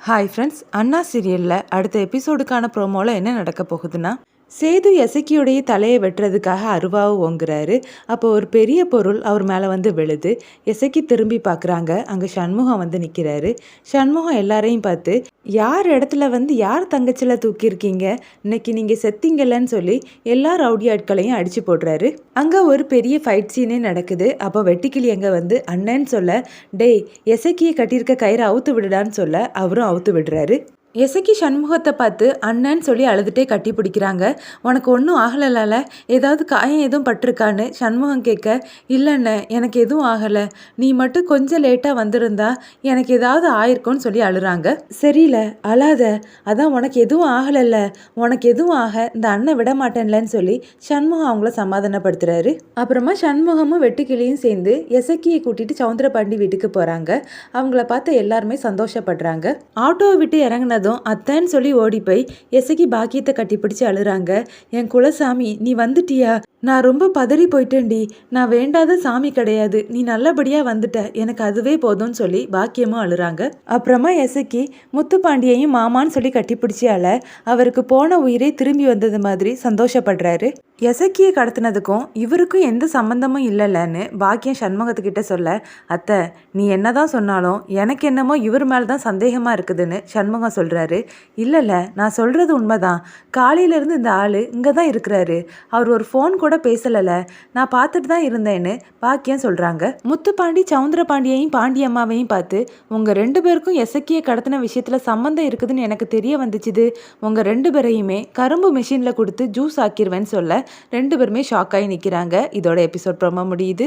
Hi friends, அண்ணா சீரியலில் அடுத்த எபிசோடுக்கான ப்ரோமோவில் என்ன நடக்க போகுதுன்னா, சேது எசக்கியுடைய தலையை வெட்டுறதுக்காக அருவாவை ஓங்குறாரு. அப்போ ஒரு பெரிய பொருள் அவர் மேலே வந்து விழுது. எசக்கி திரும்பி பார்க்குறாங்க. அங்கே சண்முகம் வந்து நிற்கிறாரு. சண்முகம் எல்லாரையும் பார்த்து, யார் இடத்துல வந்து யார் தங்கச்சியில் தூக்கியிருக்கீங்க, இன்னைக்கு நீங்கள் செத்தீங்கல்லன்னு சொல்லி எல்லா ரவுடி ஆட்களையும் அடித்து போடுறாரு. அங்கே ஒரு பெரிய ஃபைட் சீனே நடக்குது. அப்போ வெட்டிக்கிளி அங்கே வந்து அண்ணன்னு சொல்ல, டேய் எசக்கியை கட்டியிருக்க கயிறை அவுத்து விடுடான்னு சொல்ல அவரும் அவுத்து விடுறாரு. எசக்கி சண்முகத்தை பார்த்து அண்ணன்னு சொல்லி அழுதுகிட்டே கட்டி பிடிக்கிறாங்க. உனக்கு ஒன்றும் ஆகலைல்ல, ஏதாவது காயம் எதுவும் பட்டிருக்கான்னு சண்முகம் கேட்க, இல்லைண்ணே எனக்கு எதுவும் ஆகலை, நீ மட்டும் கொஞ்சம் லேட்டாக வந்திருந்தா எனக்கு ஏதாவது ஆயிருக்கும்னு சொல்லி அழுறாங்க. சரியில்ல அழாத, அதான் உனக்கு எதுவும் ஆகலைல்ல, உனக்கு எதுவும் ஆக இந்த அண்ணன் விட மாட்டேன்லன்னு சொல்லி சண்முகம் அவங்கள சமாதானப்படுத்துறாரு. அப்புறமா சண்முகமும் வெட்டுக்கிளியும் சேர்ந்து எசக்கியை கூட்டிட்டு சவுந்தரபாண்டி வீட்டுக்கு போகிறாங்க. அவங்கள பார்த்து எல்லாருமே சந்தோஷப்படுறாங்க. ஆட்டோவை விட்டு இறங்கினதும் அத்தைன்னு சொல்லி ஓடி போய் எசக்கி பாக்கியத்தை கட்டிப்பிடிச்சு அழுறாங்க. என் குலசாமி நீ வந்துட்டியா, நான் ரொம்ப பதறி போயிட்டேன்டி, நான் வேண்டாத சாமி கிடையாது, நீ நல்லபடியா வந்துட்ட, எனக்கு அதுவே போதும்னு சொல்லி பாக்கியமும் அழுறாங்க. அப்புறமா எசக்கி முத்துப்பாண்டியையும் மாமான்னு சொல்லி கட்டிப்பிடிச்சி அழ அவருக்கு போன உயிரே திரும்பி வந்தது மாதிரி சந்தோஷப்படுறாரு. எசக்கியை கடத்தினதுக்கும் இவருக்கும் எந்த சம்பந்தமும் இல்லைல்லன்னு பாக்கியம் சண்முகத்துக்கிட்ட சொல்ல, அத்தை நீ என்னதான் சொன்னாலும் எனக்கு என்னமோ இவர் மேலே தான் சந்தேகமாக இருக்குதுன்னு சண்முகம் சொல்கிறாரு. இல்லைல்ல, நான் சொல்கிறது உண்மைதான், காலையிலேருந்து இந்த ஆள் இங்கே தான் இருக்கிறாரு, அவர் ஒரு ஃபோன் கூட பேசலைல்ல, நான் பார்த்துட்டு தான் இருந்தேன்னு பாக்கியம் சொல்கிறாங்க. முத்துப்பாண்டி சவுந்தரபாண்டியையும் பாண்டியம்மாவையும் பார்த்து, உங்கள் ரெண்டு பேருக்கும் எசக்கியை கடத்தின விஷயத்தில் சம்மந்தம் இருக்குதுன்னு எனக்கு தெரிய வந்துச்சுது, உங்கள் ரெண்டு பேரையுமே கரும்பு மிஷினில் கொடுத்து ஜூஸ் ஆக்கிடுவேன்னு சொல்ல ரெண்டு பேருமே ஷாக் ஆகி நிற்கிறாங்க. இதோட எபிசோட் ப்ரோமோ முடியுது.